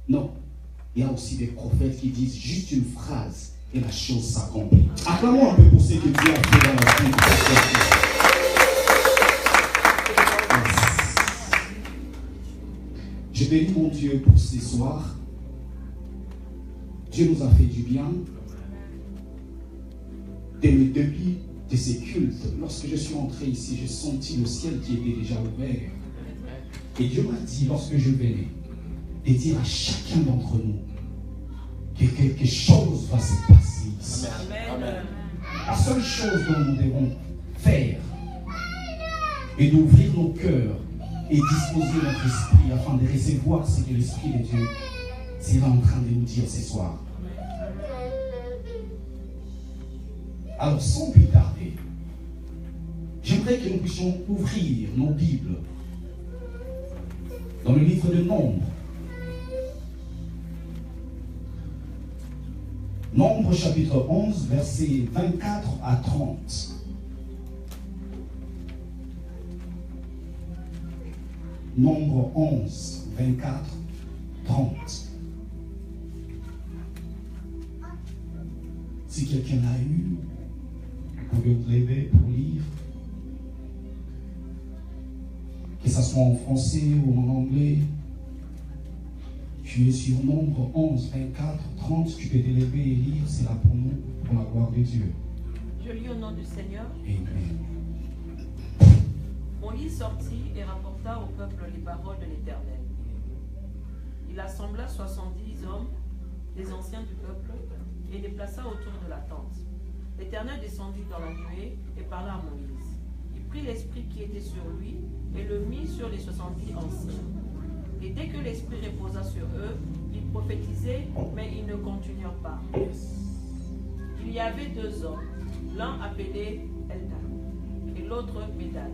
Non. Il y a aussi des prophètes qui disent juste une phrase et la chose s'accomplit. Acclamons un peu pour ce que Dieu a fait dans la vie de cette. Je bénis mon Dieu pour ce soir. Dieu nous a fait du bien. Dès le début de ces cultes, lorsque je suis entré ici, j'ai senti le ciel qui était déjà ouvert. Et Dieu m'a dit, lorsque je venais, de dire à chacun d'entre nous que quelque chose va se passer ici. Amen. La seule chose dont nous devons faire est d'ouvrir nos cœurs et disposer notre esprit afin de recevoir ce que l'Esprit de Dieu sera en train de nous dire ce soir. Alors, sans plus tarder, j'aimerais que nous puissions ouvrir nos Bibles dans le livre de Nombre. Nombre chapitre 11, versets 24 à 30. Nombre 11, 24, 30. Si quelqu'un l'a eu, vous pouvez vous lever pour lire. Que ce soit en français ou en anglais. Tu es sur Nombre 11, 24, 30. Tu peux te lever et lire. C'est là pour nous, pour la gloire de Dieu. Je lis au nom du Seigneur. Amen. Moïse sortit et rapporta au peuple les paroles de l'Éternel. Il assembla 70 hommes, des anciens du peuple, et les plaça autour de la tente. L'Éternel descendit dans la nuée et parla à Moïse. Il prit l'esprit qui était sur lui et le mit sur les 70 anciens. Et dès que l'esprit reposa sur eux, ils prophétisaient, mais ils ne continuèrent pas. Il y avait 2 hommes, l'un appelé Eldad et l'autre Médad,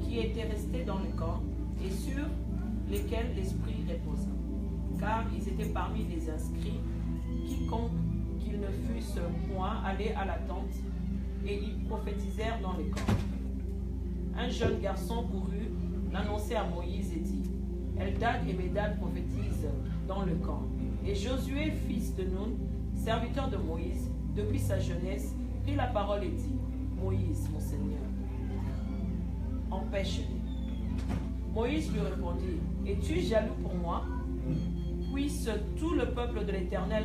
qui étaient restés dans le camp et sur lesquels l'esprit reposa. Car ils étaient parmi les inscrits, quiconque qu'ils ne fussent point allés à la tente, et ils prophétisèrent dans le camp. Un jeune garçon courut, l'annoncer à Moïse et dit: Eldad et Médad prophétisent dans le camp. Et Josué, fils de Nun, serviteur de Moïse, depuis sa jeunesse, prit la parole et dit: Moïse, mon Seigneur, empêche-les. Moïse lui répondit: Es-tu jaloux pour moi? Puisse tout le peuple de l'Éternel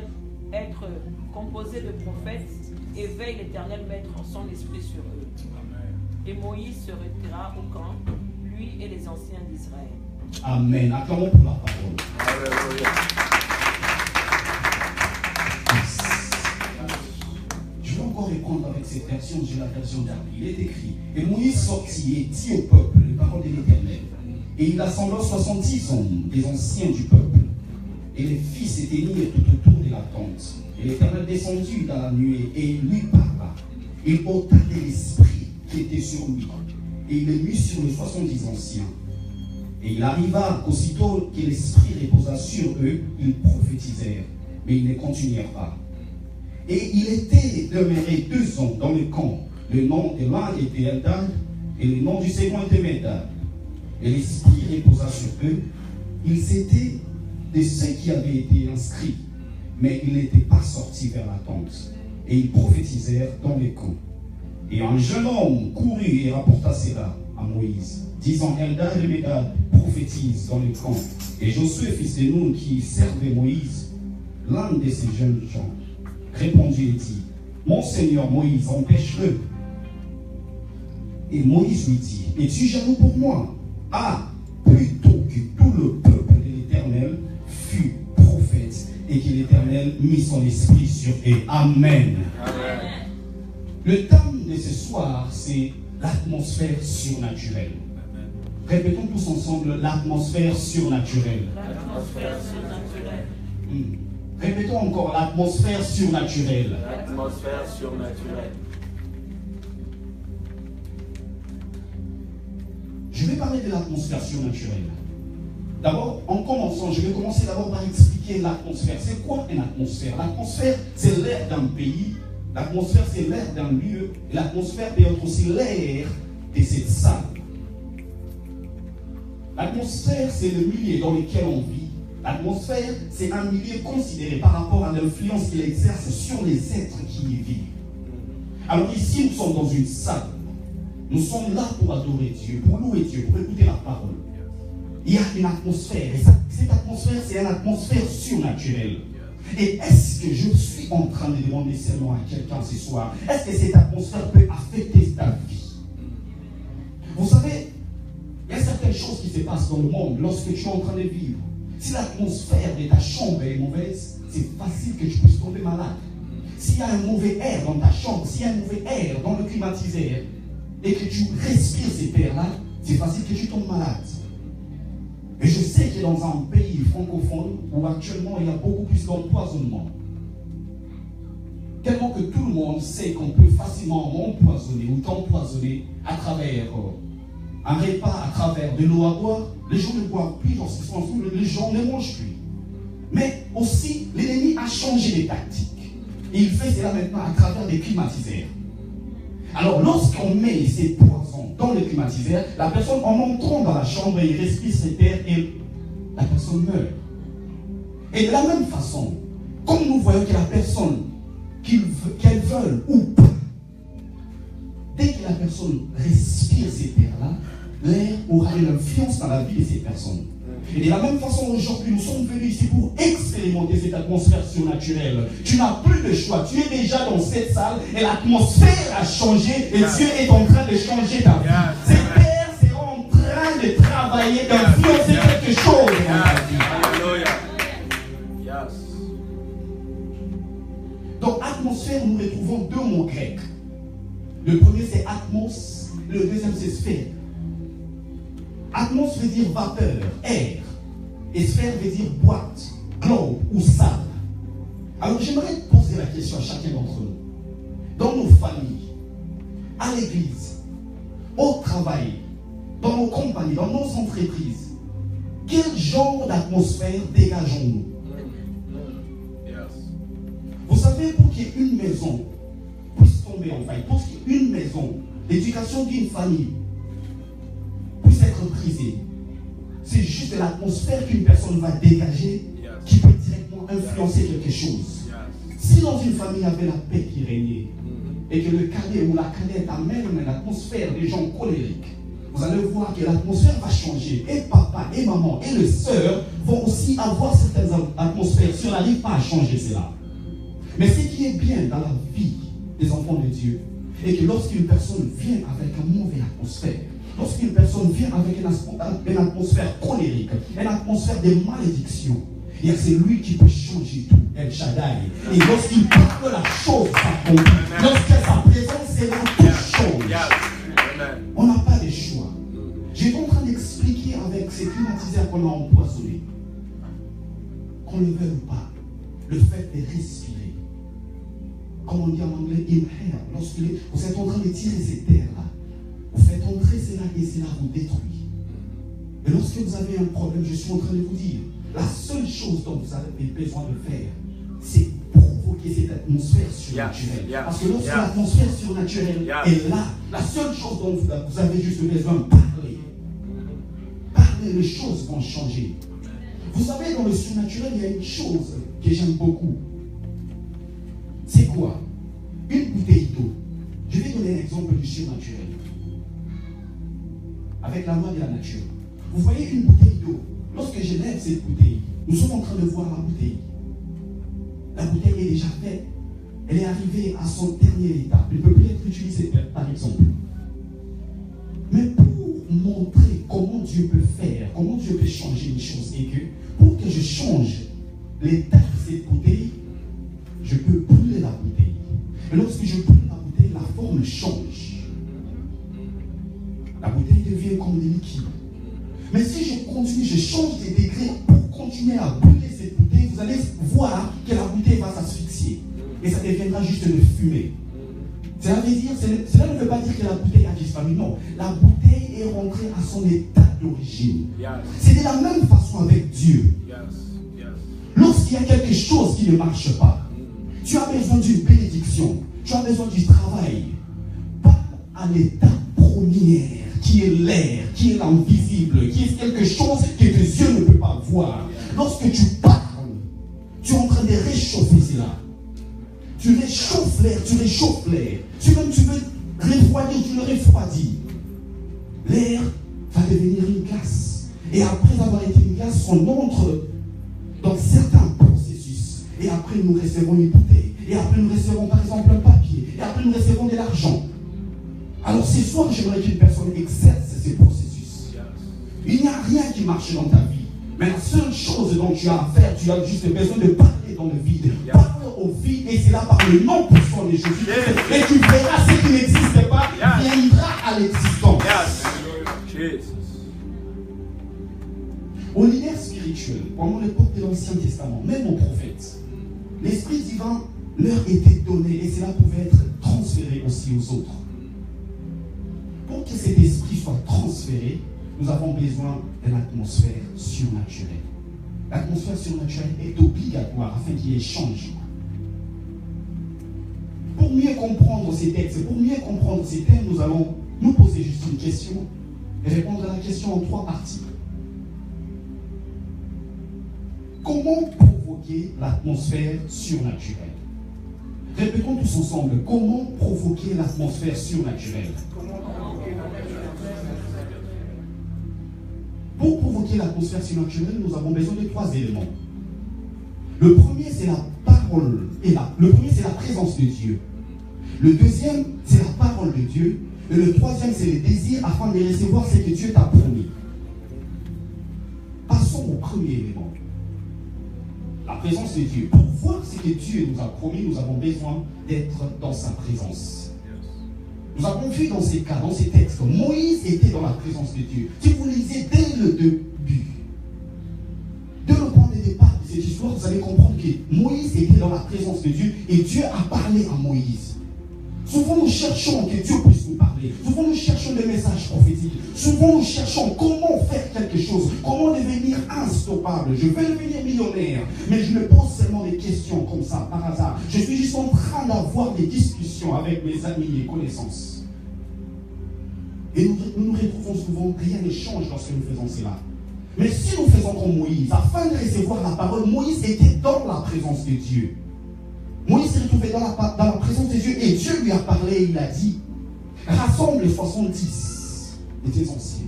être composé de prophètes, et veille l'Éternel mettre son esprit sur eux. Et Moïse se retira au camp, lui et les anciens d'Israël. Amen. Acclamons pour la parole. Alléluia. Je vais encore répondre avec cette version, j'ai la version d'Arby. Il est écrit: Et Moïse sortit et dit au peuple les paroles de l'Éternel. Et il assembla 70 hommes, des anciens du peuple. Et les fils étaient mis tout autour de la tente. Et l'Éternel descendit dans la nuée et il lui parla. Il ôta de l'esprit qui était sur lui. Et il le mit sur les 70 anciens. Et il arriva qu'aussitôt que l'esprit reposa sur eux, ils prophétisèrent, mais ils ne continuèrent pas. Et il était demeuré 2 ans dans le camp. Le nom de l'un était Eldad, et le nom du second était Médad. Et l'esprit reposa sur eux. Ils étaient de ceux qui avaient été inscrits, mais ils n'étaient pas sortis vers la tente. Et ils prophétisèrent dans les camps. Et un jeune homme courut et rapporta cela à Moïse, disant: Eldad et Médad prophétisent dans les camps. Et Josué, fils de Nun, qui servait Moïse, l'un de ces jeunes gens, répondit et dit: Mon Seigneur Moïse, empêche-le. Et Moïse lui dit: Es-tu jaloux pour moi? Ah, plutôt que tout le peuple de l'Éternel fût prophète et que l'Éternel mit son esprit sur eux. Amen. Amen. Le thème de ce soir, c'est l'atmosphère surnaturelle. Répétons tous ensemble: l'atmosphère surnaturelle. L'atmosphère surnaturelle. Répétons encore: l'atmosphère surnaturelle. L'atmosphère surnaturelle. Je vais parler de l'atmosphère surnaturelle. D'abord, en commençant, je vais commencer d'abord par expliquer l'atmosphère. C'est quoi une atmosphère? L'atmosphère, c'est l'air d'un pays. L'atmosphère, c'est l'air d'un lieu. Et l'atmosphère peut être aussi l'air de cette salle. L'atmosphère, c'est le milieu dans lequel on vit. L'atmosphère, c'est un milieu considéré par rapport à l'influence qu'il exerce sur les êtres qui y vivent. Alors ici, nous sommes dans une salle. Nous sommes là pour adorer Dieu, pour louer Dieu, pour écouter la parole. Il y a une atmosphère, et cette atmosphère, c'est une atmosphère surnaturelle. Et est-ce que je suis en train de demander seulement à quelqu'un ce soir, est-ce que cette atmosphère peut affecter ta vie? Vous savez, il y a certaines choses qui se passent dans le monde lorsque tu es en train de vivre. Si l'atmosphère de ta chambre est mauvaise, c'est facile que tu puisses tomber malade. S'il y a un mauvais air dans ta chambre, s'il y a un mauvais air dans le climatiseur, et que tu respires cet air-là, c'est facile que tu tombes malade. Et je sais que dans un pays francophone où actuellement il y a beaucoup plus d'empoisonnement, tellement que tout le monde sait qu'on peut facilement empoisonner ou t'empoisonner à travers un repas, à travers de l'eau à boire. Les gens ne boivent plus lorsqu'ils sont ensemble, les gens ne mangent plus. Mais aussi, l'ennemi a changé les tactiques. Et il fait cela maintenant à travers des climatiseurs. Alors, lorsqu'on met ces poisons dans le climatiseur, la personne, en entrant dans la chambre, il respire cet air et la personne meurt. Et de la même façon, comme nous voyons que la personne, qu'elle veuille ou pas, dès que la personne respire cet air-là, l'air aura une influence dans la vie de ces personnes. Et de la même façon, aujourd'hui, nous sommes venus ici pour expérimenter cette atmosphère surnaturelle. Tu n'as plus de choix. Tu es déjà dans cette salle et l'atmosphère a changé et Dieu est en train de changer ta vie. Cet air sera en train de travailler, d'influencer quelque chose dans ta vie. Donc, atmosphère, nous retrouvons deux mots grecs. Le premier, c'est atmos. Le deuxième, c'est sphère. Atmos veut dire vapeur, air. Et sphère veut dire boîte, globe ou salle. Alors j'aimerais poser la question à chacun d'entre nous. Dans nos familles, à l'église, au travail, dans nos compagnies, dans nos entreprises, quel genre d'atmosphère dégageons-nous? Vous savez, pour qu'il y ait une maison puisse tomber en faille, pour qu'il y ait une maison, l'éducation d'une famille puisse être brisée, c'est juste l'atmosphère qu'une personne va dégager qui peut directement influencer quelque chose. Si dans une famille il y avait la paix qui régnait et que le cadet ou la cadette amène une atmosphère des gens colériques, vous allez voir que l'atmosphère va changer. Et papa, et maman, et les sœurs vont aussi avoir certaines atmosphères si on n'arrive pas à changer cela. Mais ce qui est bien dans la vie des enfants de Dieu est que lorsqu'une personne vient avec une mauvaise atmosphère, lorsqu'une personne vient avec une atmosphère colérique, une atmosphère de malédiction, et c'est lui qui peut changer tout, El Shaddai. Et lorsqu'il parle, la chose s'accomplit. Lorsqu'il y a sa présence, c'est là tout change. On n'a pas de choix. J'étais en train d'expliquer avec ces climatiseurs qu'on a empoisonnés, qu'on ne le veuille pas, le fait de respirer. Comme on dit en anglais, inhale. Lorsque vous êtes en train de tirer cet air-là, vous faites entrer cela et cela vous détruit. Et lorsque vous avez un problème, je suis en train de vous dire, la seule chose dont vous avez besoin de faire, c'est provoquer cette atmosphère surnaturelle. Parce que lorsque l'atmosphère surnaturelle est là, la seule chose dont vous avez juste besoin de parler. Parler, les choses vont changer. Vous savez, dans le surnaturel, il y a une chose que j'aime beaucoup. C'est quoi? Une bouteille d'eau. Je vais donner un exemple du surnaturel. Avec la loi de la nature. Vous voyez une bouteille d'eau. Lorsque je lève cette bouteille, nous sommes en train de voir la bouteille. La bouteille est déjà faite. Elle est arrivée à son dernier état. Elle ne peut plus être utilisée, par exemple. Mais pour montrer comment Dieu peut faire, comment Dieu peut changer les choses, et que pour que je change l'état de cette bouteille, je peux brûler la bouteille. Et lorsque je brûle la bouteille, la forme change. La bouteille devient comme des liquides. Mais si je continue, je change des degrés pour continuer à brûler cette bouteille, vous allez voir que la bouteille va s'asphyxier. Et ça deviendra juste de fumée. Cela ne veut pas dire que la bouteille a disparu. Non. La bouteille est rentrée à son état d'origine. C'est de la même façon avec Dieu. Lorsqu'il y a quelque chose qui ne marche pas, tu as besoin d'une bénédiction, tu as besoin du travail. Pas à l'état premier, qui est l'air, qui est l'invisible, qui est quelque chose que tes yeux ne peuvent pas voir. lorsque tu parles, tu es en train de réchauffer cela. Tu réchauffes l'air, tu réchauffes l'air. Même tu veux refroidir, tu le refroidis. L'air va devenir une glace. Et après avoir été une glace, on entre dans certains processus. Et après, nous recevons une bouteille. Et après, nous recevons par exemple un papier. Et après, nous recevons de l'argent. Alors, ce soir, j'aimerais qu'une personne exerce ces processus. Il n'y a rien qui marche dans ta vie. Mais la seule chose dont tu as à faire, tu as juste besoin de parler dans le vide. Parle au vide et c'est là par le nom puissant de Jésus. Et tu verras ce qui n'existe pas, viendra à l'existence. Au leader spirituel, pendant l'époque de l'Ancien Testament, même aux prophètes, l'Esprit divin leur était donné et cela pouvait être transféré aussi aux autres. Pour que cet esprit soit transféré, nous avons besoin d'une atmosphère surnaturelle. L'atmosphère surnaturelle est obligatoire afin qu'il y ait changement. Pour mieux comprendre ces textes, pour mieux comprendre ces thèmes, nous allons nous poser juste une question et répondre à la question en 3 parties. Comment provoquer l'atmosphère surnaturelle? Répétons tous ensemble, comment provoquer l'atmosphère surnaturelle? Pour provoquer l'atmosphère surnaturelle, nous avons besoin de 3 éléments. Le premier, c'est la parole. Le premier, c'est la présence de Dieu. Le deuxième, c'est la parole de Dieu. Et le troisième, c'est le désir afin de recevoir ce que Dieu t'a promis. Passons au premier élément. La présence de Dieu. Pour voir ce que Dieu nous a promis, nous avons besoin d'être dans sa présence. Nous avons vu dans ces cas, dans ces textes, Moïse était dans la présence de Dieu. Si vous lisez dès le début, dès le point de départ de cette histoire, vous allez comprendre que Moïse était dans la présence de Dieu et Dieu a parlé à Moïse. Souvent nous cherchons que Dieu puisse nous parler. Souvent nous cherchons des messages prophétiques. Souvent nous cherchons comment faire quelque chose, comment devenir instoppable. Je veux devenir millionnaire, mais je me pose seulement des questions comme ça, par hasard. Je suis juste en train d'avoir des discussions avec mes amis et connaissances. Et nous retrouvons souvent rien ne change lorsque nous faisons cela. Mais si nous faisons comme Moïse, afin de recevoir la parole, Moïse était dans la présence de Dieu. Moïse s'est retrouvé dans la présence de Dieu et Dieu lui a parlé, il a dit, rassemble les 70 de tes anciens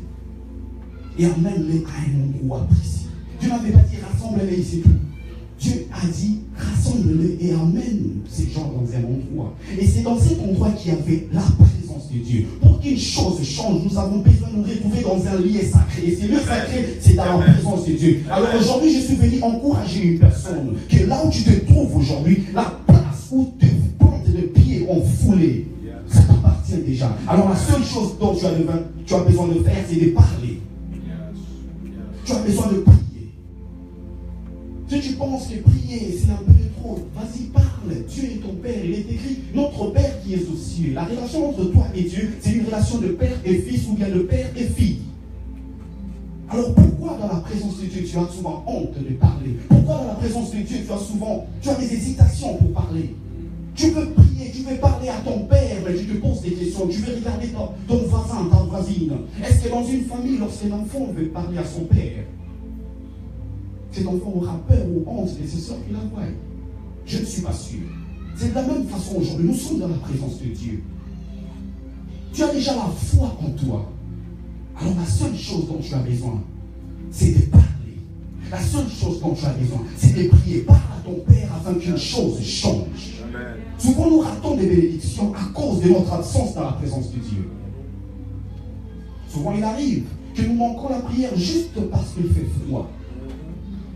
et amène-les à un endroit précis. Dieu n'avait pas dit rassemble-les, c'est tout. Dieu a dit rassemble-les et amène ces gens dans un endroit. Et c'est dans cet endroit qu'il y avait la présence de Dieu. Pour qu'une chose change, nous avons besoin de nous retrouver dans un lieu sacré. Et ce lieu sacré, c'est dans la présence de Dieu. Alors aujourd'hui, je suis venu encourager une personne que là où tu te trouves aujourd'hui, la place où tu plantes le pied en foulée, ça t'appartient déjà. Alors la seule chose dont tu as besoin de faire, c'est de parler. Tu as besoin de prier. Si tu penses que prier, c'est un peu trop, vas-y, parle. Dieu est ton Père. Il est écrit, notre Père qui est aux cieux. La relation entre toi et Dieu, c'est une relation de père et fils ou bien de père et fille. Alors pourquoi dans la présence de Dieu, tu as souvent honte de parler? Pourquoi dans la présence de Dieu, tu as des hésitations pour parler? Tu veux prier, tu veux parler à ton père, mais tu te poses des questions. Tu veux regarder ton voisin, ta voisine. Est-ce que dans une famille, lorsqu'un enfant veut parler à son père, cet enfant aura peur ou honte de ses soeurs qui la voient? Je ne suis pas sûr. C'est de la même façon aujourd'hui. Nous sommes dans la présence de Dieu. Tu as déjà la foi en toi. Alors la seule chose dont tu as besoin, c'est de parler. La seule chose dont tu as besoin, c'est de prier. Parle à ton Père afin qu'une chose change. Amen. Souvent nous ratons des bénédictions à cause de notre absence dans la présence de Dieu. Souvent il arrive que nous manquons la prière juste parce qu'il fait froid.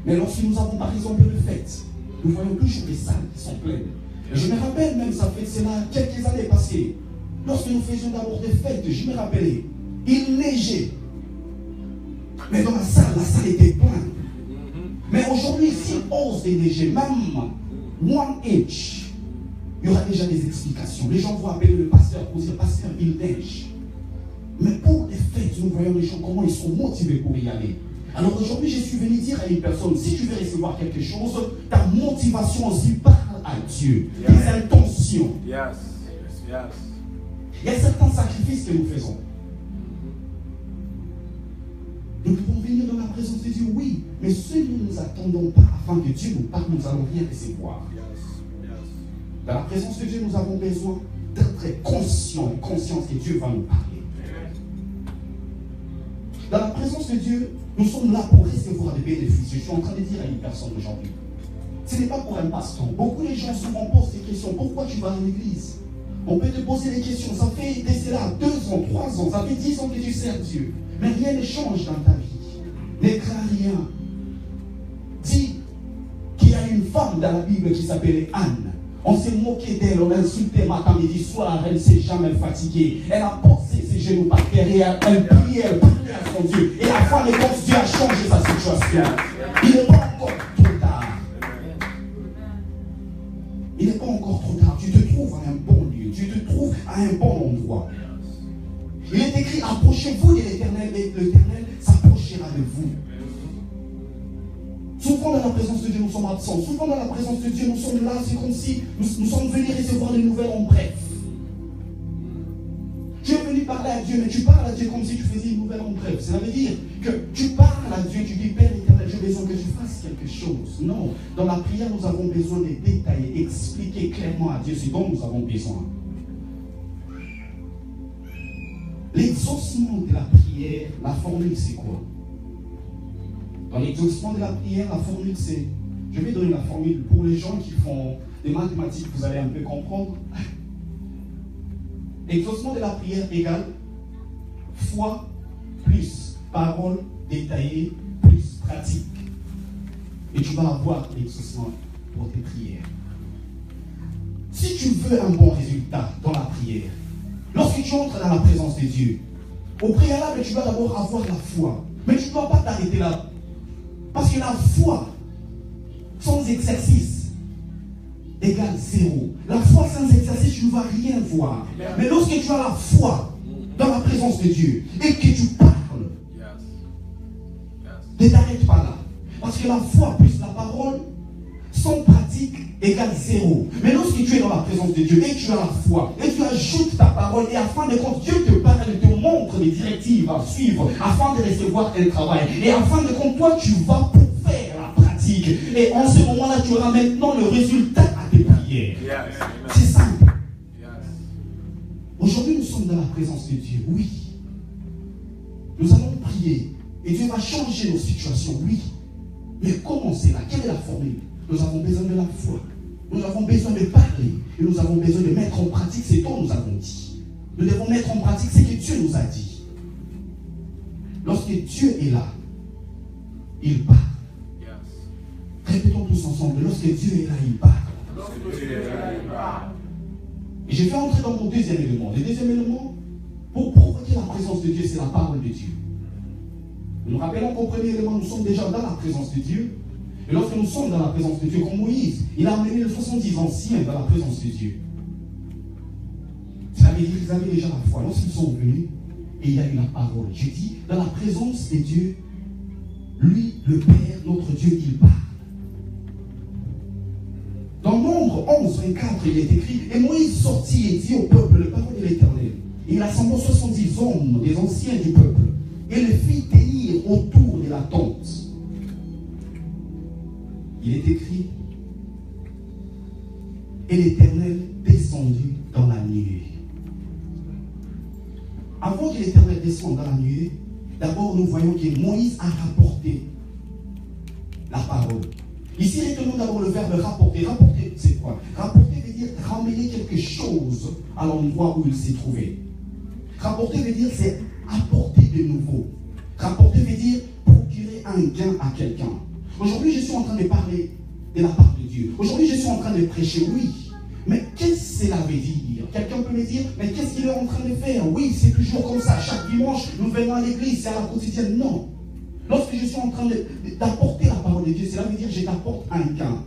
Mais lorsque nous avons par exemple le fête, nous voyons toujours les salles qui sont pleines. Et je me rappelle même, ça fait cela quelques années passées, lorsque nous faisions d'abord des fêtes, je me rappelais, il neigeait. Mais dans la salle était pleine. Mais aujourd'hui, s'il ose déneiger, même 1 inch, il y aura déjà des explications. Les gens vont appeler le pasteur pour dire, pasteur, il neige. Mais pour les fêtes, nous voyons les gens comment ils sont motivés pour y aller. Alors aujourd'hui, je suis venu dire à une personne, si tu veux recevoir quelque chose, ta motivation aussi parle à Dieu. Tes intentions. Il y a certains sacrifices que nous faisons. Nous pouvons venir dans la présence de Dieu, oui. Mais ce que nous nous attendons pas afin que Dieu nous parle, nous allons rien recevoir. Dans la présence de Dieu, nous avons besoin d'être conscients et conscients que Dieu va nous parler. Dans la présence de Dieu, nous sommes là pour recevoir des bénéfices. Je suis en train de dire à une personne aujourd'hui, ce n'est pas pour un passe-temps. Beaucoup de gens souvent posent des questions. Pourquoi tu vas à l'église? On peut te poser des questions. Ça fait de cela 2 ans, 3 ans, ça fait 10 ans que tu sers Dieu. Mais rien ne change dans ta vie. Ne crains rien. Dis qu'il y a une femme dans la Bible qui s'appelait Anne. On s'est moqué d'elle, on l'a insulté matin, midi, soir, elle ne s'est jamais fatiguée. Elle a posé ses genoux par terre et elle priait, elle parlait à son Dieu. Et à la fin de compte, Dieu a changé sa situation. Il n'est pas encore trop tard. Il n'est pas encore trop tard. Tu te trouves à un bon lieu, tu te trouves à un bon endroit. Il est écrit, approchez-vous de l'Éternel et l'Éternel s'approchera de vous. Souvent dans la présence de Dieu, nous sommes absents. Souvent dans la présence de Dieu, nous sommes là. C'est comme si nous sommes venus recevoir des nouvelles en bref. Tu es venu parler à Dieu, mais tu parles à Dieu comme si tu faisais une nouvelle en bref. Cela veut dire que tu parles à Dieu, tu dis, Père éternel, j'ai besoin que tu fasses quelque chose. Non. Dans la prière, nous avons besoin de détailler, expliquer clairement à Dieu ce dont nous avons besoin. L'exaucement de la prière, la formule, c'est quoi? Dans l'exaucement de la prière, la formule c'est, je vais donner la formule pour les gens qui font des mathématiques, vous allez un peu comprendre. L'exaucement de la prière égale foi plus parole détaillée plus pratique. Et tu vas avoir l'exaucement pour tes prières. Si tu veux un bon résultat dans la prière, lorsque tu entres dans la présence de Dieu, au préalable, tu dois d'abord avoir la foi. Mais tu ne dois pas t'arrêter là. Parce que la foi sans exercice égale 0. La foi sans exercice, tu ne vas rien voir. Mais lorsque tu as la foi dans la présence de Dieu et que tu parles, ne t'arrête pas là. Parce que la foi plus la parole sans pratique égale 0. Mais lorsque tu es dans la présence de Dieu et que tu as la foi et tu ajoutes ta parole et afin de compte, Dieu te parle, te montre les directives à suivre afin de recevoir un travail. Et afin de compte, toi tu vas pour faire la pratique. Et en ce moment-là, tu auras maintenant le résultat à tes prières. C'est simple. Aujourd'hui, nous sommes dans la présence de Dieu, oui. Nous allons prier et Dieu va changer nos situations, oui. Mais comment c'est là? Quelle est la formule? Nous avons besoin de la foi. Nous avons besoin de parler. Et nous avons besoin de mettre en pratique ce dont nous avons dit. Nous devons mettre en pratique ce que Dieu nous a dit. Lorsque Dieu est là, il parle. Répétons tous ensemble. Lorsque Dieu est là, il parle. Et je vais entrer dans mon deuxième élément. Le deuxième élément, pour provoquer la présence de Dieu, c'est la parole de Dieu. Nous nous rappelons qu'au premier élément, nous sommes déjà dans la présence de Dieu. Et lorsque nous sommes dans la présence de Dieu, comme Moïse, il a amené les 70 anciens dans la présence de Dieu. Ça veut dire qu'ils avaient déjà la foi. Lorsqu'ils sont venus, et il y a eu la parole. Je dis, dans la présence de Dieu, lui, le Père, notre Dieu, il parle. Dans Nombre 11, 24, il est écrit, et Moïse sortit et dit au peuple, le parole de l'Éternel. Et il assemblait 70 hommes, des anciens du peuple, et les fit tenir autour de la tente. Il est écrit, et l'Éternel descendit dans la nuée. Avant que l'Éternel descende dans la nuée, d'abord nous voyons que Moïse a rapporté la parole. Ici, retenons d'abord le verbe rapporter. Rapporter, c'est quoi? Rapporter veut dire ramener quelque chose à l'endroit où il s'est trouvé. Rapporter veut dire c'est apporter de nouveau. Rapporter veut dire procurer un gain à quelqu'un. Aujourd'hui, je suis en train de parler de la part de Dieu. Aujourd'hui, je suis en train de prêcher, oui. Mais qu'est-ce que cela veut dire? Quelqu'un peut me dire, mais qu'est-ce qu'il est en train de faire? Oui, c'est toujours comme ça. Chaque dimanche, nous venons à l'église, c'est à la quotidienne. Non. Lorsque je suis en train d'apporter la parole de Dieu, cela veut dire que je t'apporte un gain.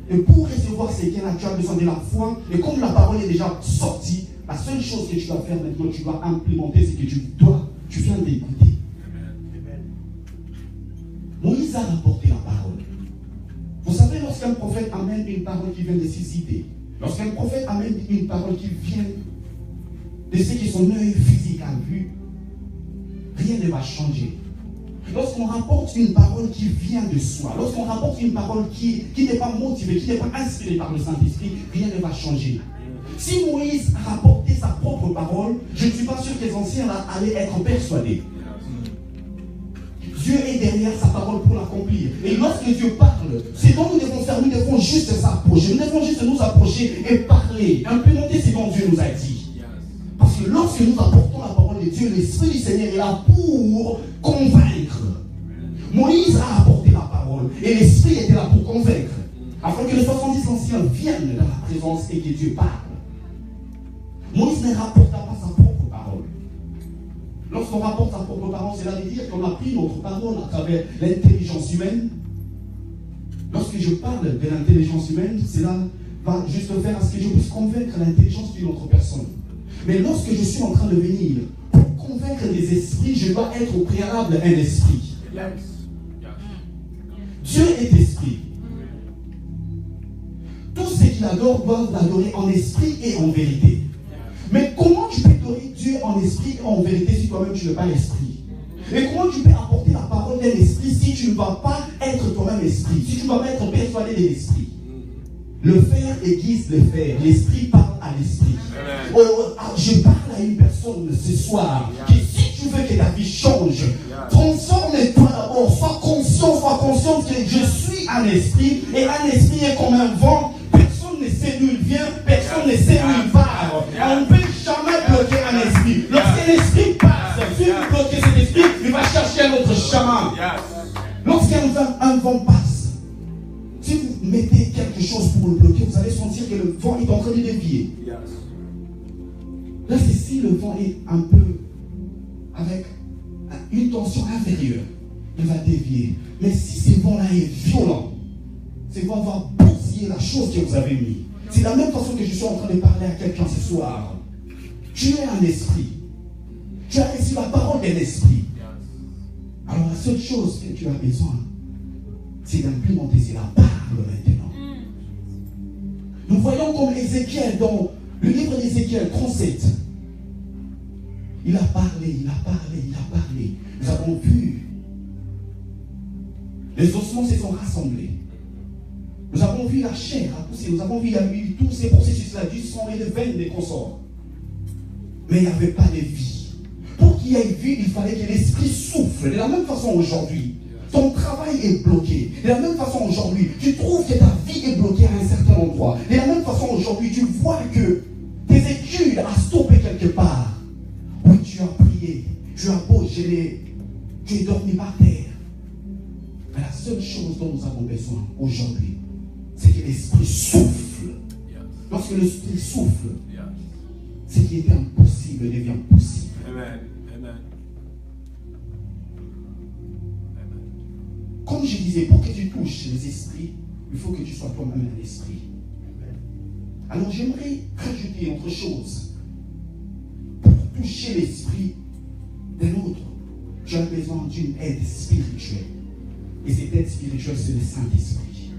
Et pour recevoir ces gains-là, tu as besoin de la foi. Et comme la parole est déjà sortie, la seule chose que tu dois faire maintenant, tu dois implémenter, c'est que tu viens d'écouter. Moïse a rapporté la parole. Vous savez, lorsqu'un prophète amène une parole qui vient de susciter, lorsqu'un prophète amène une parole qui vient de ce que son œil physique a vu, rien ne va changer. Lorsqu'on rapporte une parole qui vient de soi, lorsqu'on rapporte une parole qui n'est pas motivée, qui n'est pas inspirée par le Saint-Esprit, rien ne va changer. Si Moïse rapportait sa propre parole, je ne suis pas sûr que les anciens allaient être persuadés. Dieu est derrière sa parole pour l'accomplir. Et lorsque Dieu parle, c'est dont nous devons faire, nous devons juste s'approcher. Nous devons juste nous approcher et parler, implémenter ce dont Dieu nous a dit. Parce que lorsque nous apportons la parole de Dieu, l'Esprit du Seigneur est là pour convaincre. Moïse a apporté la parole et l'Esprit était là pour convaincre. Afin que les 70 anciens viennent dans la présence et que Dieu parle. Moïse ne rapporta pas sa propre parole. Lorsqu'on rapporte sa propre parole, cela veut dire qu'on a pris notre parole à travers l'intelligence humaine. Lorsque je parle de l'intelligence humaine, cela va juste faire à ce que je puisse convaincre l'intelligence d'une autre personne. Mais lorsque je suis en train de venir, pour convaincre des esprits, je dois être au préalable un esprit. Dieu est esprit. Tous ceux qui l'adorent doivent l'adorer en esprit et en vérité. Mais comment tu peux adorer Dieu en esprit et en vérité si toi-même tu n'es pas l'esprit? Et comment tu peux apporter la parole d'un esprit si tu ne vas pas être toi-même esprit, si tu ne vas pas être persuadé de l'esprit? Le faire aiguise le faire. L'esprit parle à l'esprit. Je parle à une personne ce soir que si tu veux que ta vie change, transforme-toi d'abord. Sois consciente que je suis un esprit et un esprit est comme un vent. Personne ne sait d'où il vient, personne ne sait où il part. On ne peut jamais bloquer un esprit. Lorsqu'un esprit passe, si vous bloquez cet esprit, il va chercher un autre chemin. Lorsqu'un vent passe, si vous mettez quelque chose pour le bloquer, vous allez sentir que le vent est en train de dévier. Là, c'est si le vent est un peu avec une tension inférieure, il va dévier. Mais si ce vent-là est violent, ce vent va bousiller la chose que vous avez mis. C'est la même façon que je suis en train de parler à quelqu'un ce soir. Tu es un esprit. Tu as reçu la parole d'un esprit. Alors la seule chose que tu as besoin, c'est d'implémenter, c'est la parole maintenant. Nous voyons comme Ézéchiel dans le livre d'Ézéchiel 37. Il a parlé, il a parlé, il a parlé. Nous avons vu. Les ossements se sont rassemblés. Nous avons vu la chair a poussé. Nous avons vu, il y a eu tous ces processus-là, du sang et des veines des consorts. Mais il n'y avait pas de vie. Pour qu'il y ait vie, il fallait que l'esprit souffle. De la même façon aujourd'hui, ton travail est bloqué. De la même façon aujourd'hui, tu trouves que ta vie est bloquée à un certain endroit. De la même façon aujourd'hui, tu vois que tes études ont stoppé quelque part. Oui, tu as prié, tu as beau gêner, tu es dormi par terre. Mais la seule chose dont nous avons besoin aujourd'hui, c'est que l'esprit souffle. Lorsque l'esprit souffle, ce qui était impossible devient possible. Amen. Amen. Comme je disais, pour que tu touches les esprits, il faut que tu sois toi-même un esprit. Alors j'aimerais rajouter autre chose. Pour toucher l'esprit d'un autre, tu as besoin d'une aide spirituelle. Et cette aide spirituelle, c'est le Saint-Esprit.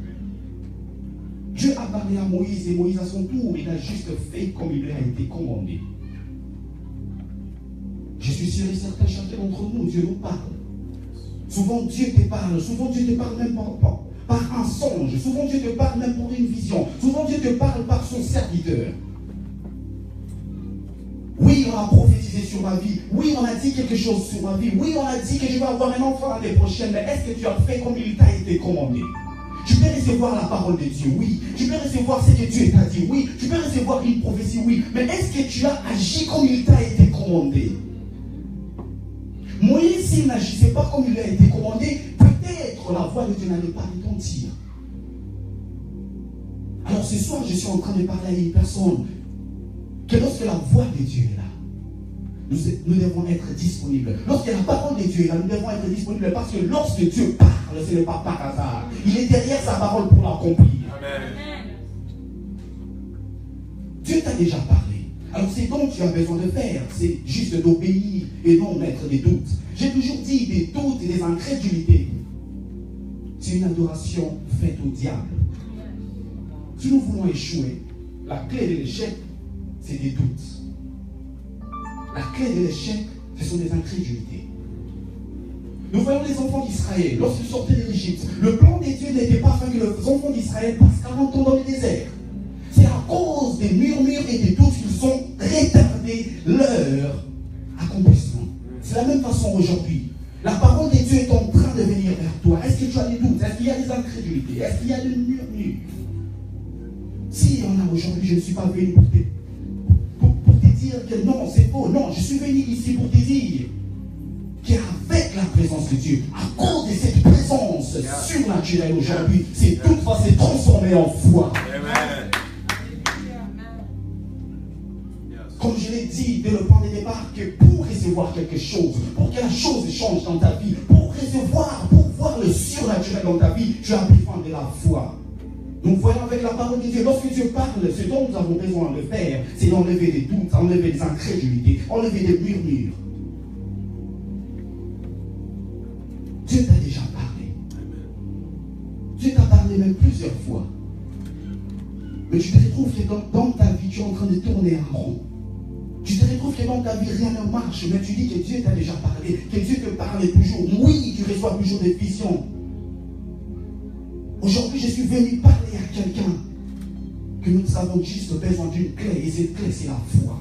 Dieu a parlé à Moïse et Moïse à son tour, il a juste fait comme il lui a été commandé. Je suis sûr et certain, chacun d'entre nous, Dieu nous parle. Souvent Dieu te parle même par un songe, souvent Dieu te parle même pour une vision, souvent Dieu te parle par son serviteur. Oui, on a prophétisé sur ma vie, oui, on a dit quelque chose sur ma vie, oui, on a dit que je vais avoir un enfant l'année prochaine, mais est-ce que tu as fait comme il t'a été commandé? Tu peux recevoir la parole de Dieu, oui. Tu peux recevoir ce que Dieu t'a dit, oui. Tu peux recevoir une prophétie, oui. Mais est-ce que tu as agi comme il t'a été commandé? Moïse, s'il n'agissait pas comme il lui a été commandé, peut-être la voix de Dieu n'allait pas retentir. Alors ce soir, je suis en train de parler à une personne que lorsque la voix de Dieu est là, nous devons être disponibles. Lorsque la parole de Dieu est là, nous devons être disponibles parce que lorsque Dieu parle, ce n'est pas par hasard. Il est derrière sa parole pour l'accomplir. Amen. Dieu t'a déjà parlé. Alors c'est donc tu as besoin de faire, c'est juste d'obéir et non mettre des doutes. J'ai toujours dit des doutes et des incrédulités. C'est une adoration faite au diable. Si nous voulons échouer, la clé de l'échec, c'est des doutes. La clé de l'échec, ce sont des incrédulités. Nous voyons les enfants d'Israël, lorsqu'ils sortaient de l'Égypte. Le plan des dieux n'était pas afin que les enfants d'Israël passent 40 ans dans le désert. C'est à cause des murmures et des doutes qu'ils ont retardé leur accomplissement. C'est la même façon aujourd'hui. La parole de Dieu est en train de venir vers toi. Est-ce que tu as des doutes? Est-ce qu'il y a des incrédulités? Est-ce qu'il y a des murmures? S'il y en a aujourd'hui, je ne suis pas venu pour te dire que non, c'est faux. Non, je suis venu ici pour te dire qu'avec la présence de Dieu, à cause de cette présence surnaturelle aujourd'hui, c'est tout va se transformer en foi. Amen. Comme je l'ai dit dès le point de départ, que pour recevoir quelque chose, pour que la chose change dans ta vie, pour voir le surnaturel dans ta vie, tu as besoin de la foi. Nous voyons avec la parole de Dieu, lorsque Dieu parle, ce dont nous avons besoin de faire, c'est d'enlever des doutes, enlever des incrédulités, enlever des murmures. Dieu t'a déjà parlé. Dieu t'a parlé même plusieurs fois. Mais tu te retrouves que dans ta vie, tu es en train de tourner en rond. Tu te retrouves que dans ta vie, rien ne marche, mais tu dis que Dieu t'a déjà parlé, que Dieu te parle toujours. Oui, tu reçois toujours des visions. Aujourd'hui, je suis venu parler à quelqu'un que nous avons juste besoin d'une clé, et cette clé, c'est la foi.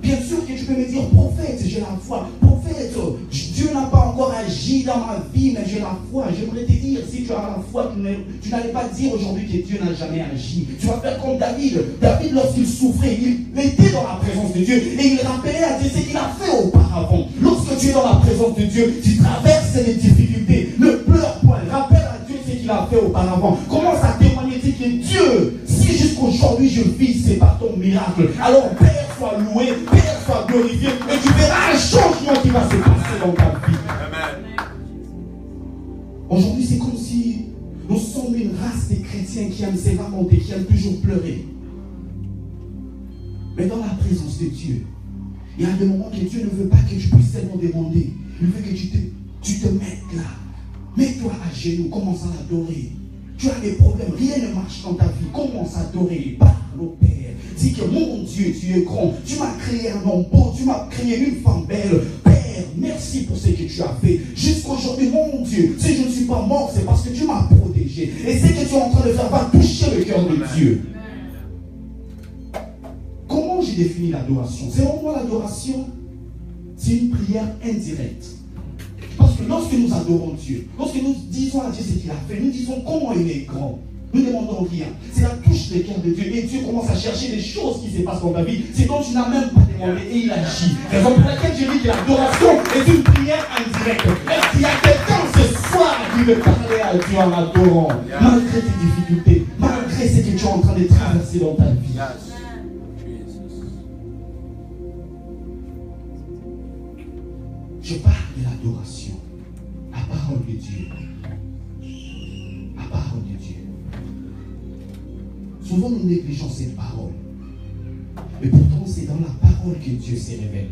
Bien sûr que tu peux me dire, prophète, j'ai la foi. Prophète, Dieu n'a pas encore agi dans ma vie, mais j'ai la foi. J'aimerais te dire, si tu as la foi, tu n'allais pas dire aujourd'hui que Dieu n'a jamais agi. Tu vas faire comme David. David, lorsqu'il souffrait, il était dans la présence de Dieu et il rappelait à Dieu ce qu'il a fait auparavant. Lorsque tu es dans la présence de Dieu, tu traverses les difficultés. Ne pleure point. Rappelle à Dieu ce qu'il a fait auparavant. Commence à témoigner, dis que Dieu, si jusqu'aujourd'hui je vis, c'est par ton miracle. Alors, Père, sois loué, Père, sois glorifié, et tu verras un changement qui va se passer dans ta vie. Amen. Aujourd'hui, c'est comme si nous sommes une race de chrétiens qui aiment se lamenter, qui aiment toujours pleurer. Mais dans la présence de Dieu, il y a des moments que Dieu ne veut pas que tu puisses seulement demander. Il veut que tu te mettes là. Mets-toi à genoux, commence à l'adorer. Tu as des problèmes, rien ne marche dans ta vie. Commence à adorer, parle au Père. Dis que mon Dieu, tu es grand. Tu m'as créé un homme beau, tu m'as créé une femme belle. Père, merci pour ce que tu as fait. Jusqu'aujourd'hui, mon Dieu, si je ne suis pas mort, c'est parce que tu m'as protégé. Et ce que tu es en train de faire va toucher le cœur de Dieu. Comment j'ai défini l'adoration? Selon moi, l'adoration, c'est une prière indirecte. Parce que lorsque nous adorons Dieu, lorsque nous disons à Dieu ce qu'il a fait, nous disons comment il est grand. Nous ne demandons rien. C'est la touche du cœur de Dieu. Et Dieu commence à chercher des choses qui se passent dans ta vie. C'est dont tu n'as même pas demandé et il agit. Raison pour laquelle je dis que l'adoration est une prière indirecte. Est-ce qu'il y a quelqu'un ce soir qui veut parler à Dieu en adorant, malgré tes difficultés, malgré ce que tu es en train de traverser dans ta vie? Je parle de l'adoration, la parole de Dieu. La parole de Dieu. Souvent nous négligeons cette parole. Mais pourtant c'est dans la parole que Dieu se révèle.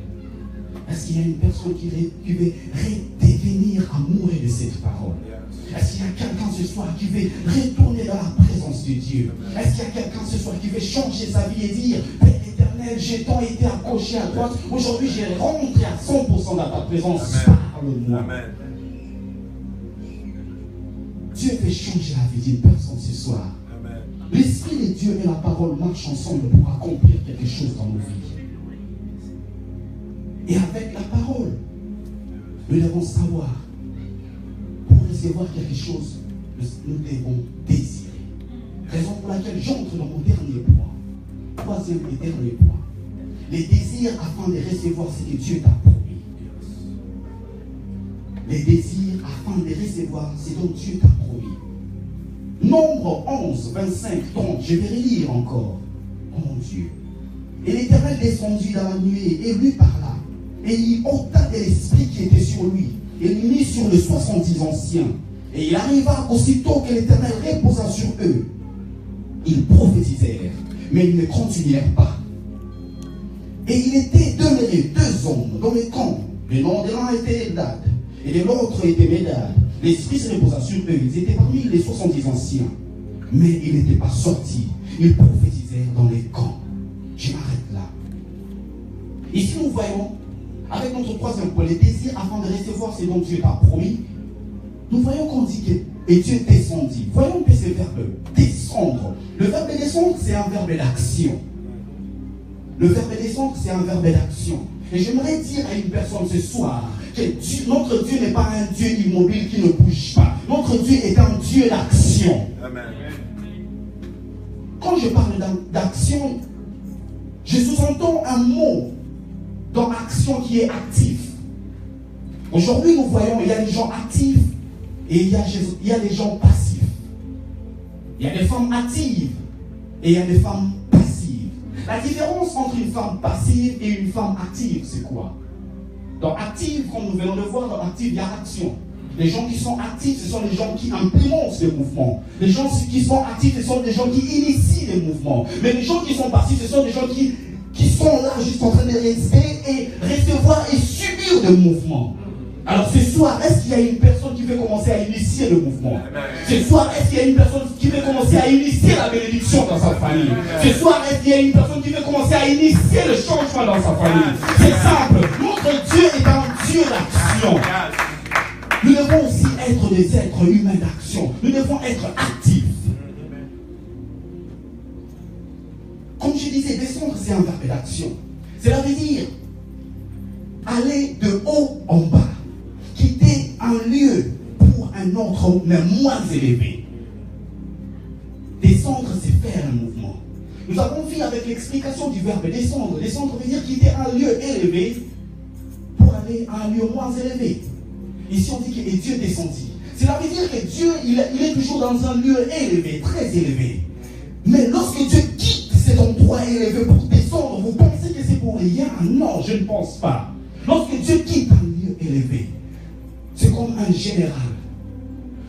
Est-ce qu'il y a une personne qui veut redevenir amoureux de cette parole? Est-ce qu'il y a quelqu'un ce soir qui veut retourner dans la présence de Dieu? Est-ce qu'il y a quelqu'un ce soir qui veut changer sa vie et dire, Père éternel, j'ai tant été accroché à droite, aujourd'hui j'ai rentré à 100% dans ta présence, parle-moi. Dieu fait changer la vie d'une personne ce soir. L'Esprit de Dieu et la parole marchent ensemble pour accomplir quelque chose dans nos vies. Et avec la parole, nous devons savoir, pour recevoir quelque chose, nous devons désirer. Raison pour laquelle j'entre dans mon dernier point. Troisième et dernier point. Les désirs afin de recevoir ce que Dieu t'a promis. Les désirs afin de recevoir ce dont Dieu t'a promis. Nombre 11, 25, 30. Je vais relire encore. Oh mon Dieu. Et l'Éternel descendit dans la nuée et lui parla. Et il ôta de l'esprit qui était sur lui. Et il mit sur les 70 anciens. Et il arriva aussitôt que l'Éternel reposa sur eux. Ils prophétisèrent, mais ils ne continuèrent pas. Et il était demeuré 2 hommes dans le camp. Le nom de l'un était Eldad, et de l'autre était Médad. L'esprit se reposa sur eux. Ils étaient parmi les 70 anciens. Mais ils n'étaient pas sortis. Ils prophétisèrent dans les camps. Je m'arrête là. Ici, nous voyons avec notre troisième point, les désirs afin de recevoir ce dont Dieu t'a promis, nous voyons qu'on dit que et Dieu descendit. Voyons que ce verbe descendre. Le verbe descendre, c'est un verbe d'action. Le verbe descendre, c'est un verbe d'action. Et j'aimerais dire à une personne ce soir que notre Dieu n'est pas un Dieu immobile qui ne bouge pas. Notre Dieu est un Dieu d'action. Amen. Quand je parle d'action, je sous-entends un mot dans action qui est actif. Aujourd'hui, nous voyons il y a des gens actifs et il y a des gens passifs. Il y a des femmes actives et il y a des femmes passives. La différence entre une femme passive et une femme active, c'est quoi? Dans active, comme nous venons de voir, dans active, il y a action. Les gens qui sont actifs, ce sont les gens qui implémentent les mouvements. Les gens qui sont actifs, ce sont des gens qui initient les mouvements. Mais les gens qui sont passifs, ce sont des gens qui sont là juste en train de rester et recevoir et subir des mouvements. Alors ce soir, est-ce qu'il y a une personne qui veut commencer à initier le mouvement? Ce soir, est-ce qu'il y a une personne qui veut commencer à initier la bénédiction dans sa famille? Ce soir, est-ce qu'il y a une personne qui veut commencer à initier le changement dans sa famille? C'est simple. Notre Dieu est un Dieu d'action. Nous devons aussi être des êtres humains d'action. Nous devons être actifs. Comme je disais, descendre, c'est un verbe d'action. Cela veut dire aller de haut en bas, quitter un lieu pour un autre, mais moins élevé. Descendre, c'est faire un mouvement. Nous avons vu avec l'explication du verbe descendre. Descendre veut dire quitter un lieu élevé pour aller à un lieu moins élevé. Ici, on dit que Dieu descendit. Cela veut dire que Dieu, il est toujours dans un lieu élevé, très élevé. Mais lorsque Dieu quitte cet endroit élevé pour descendre, vous pensez que c'est pour rien? Non, je ne pense pas. Lorsque Dieu quitte un lieu élevé, c'est comme un général.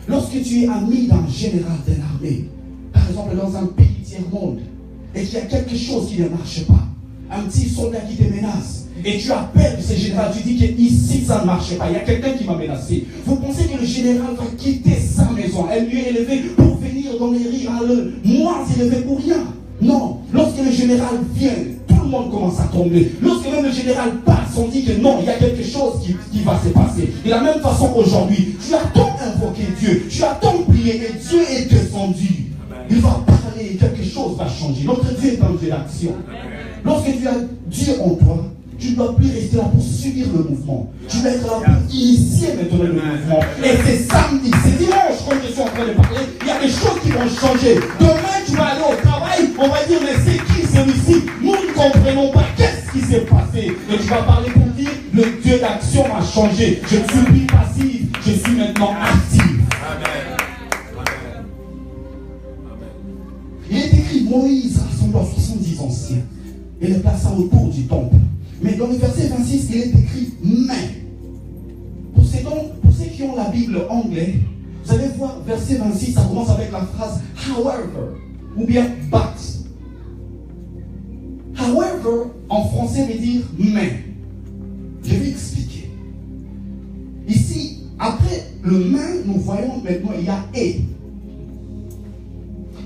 Lorsque tu es ami d'un général d'une armée, par exemple dans un pays tiers-monde, et qu'il y a quelque chose qui ne marche pas, un petit soldat qui te menace, et tu appelles ce général, tu dis qu'ici ça ne marche pas, il y a quelqu'un qui m'a menacé. Vous pensez que le général va quitter sa maison, un lieu élevé, pour venir dans les riz, un lieu moins élevé pour rien? Non. Lorsque le général vient, tout le monde commence à tomber. Lorsque même le général passe, on dit que non, il y a quelque chose qui va se passer. De la même façon aujourd'hui, tu as tant invoqué Dieu, tu as tant prié et Dieu est descendu. Il va parler et quelque chose va changer. Notre Dieu est un Dieu d'action. Lorsque tu as Dieu en toi, tu ne dois plus rester là pour subir le mouvement. Tu dois être là pour initier maintenant le mouvement. Et c'est samedi, c'est dimanche, comme je suis en train de parler, il y a des choses qui vont changer. Demain, tu vas aller au travail, on va dire, mais c'est qui celui-ci? Nous ne comprenons pas qu'est-ce qui s'est passé. Et tu vas parler pour dire, le Dieu d'action m'a changé. Je ne suis plus passif, je suis maintenant actif. Amen. Il est écrit, Moïse rassembla 70 anciens et les plaça autour du temple. Mais dans le verset 26, il est écrit mais. Pour ceux qui ont la Bible anglaise, vous allez voir, verset 26, ça commence avec la phrase however, ou bien but. However, en français, veut dire mais. Je vais expliquer. Ici, après le mais, nous voyons maintenant, il y a et.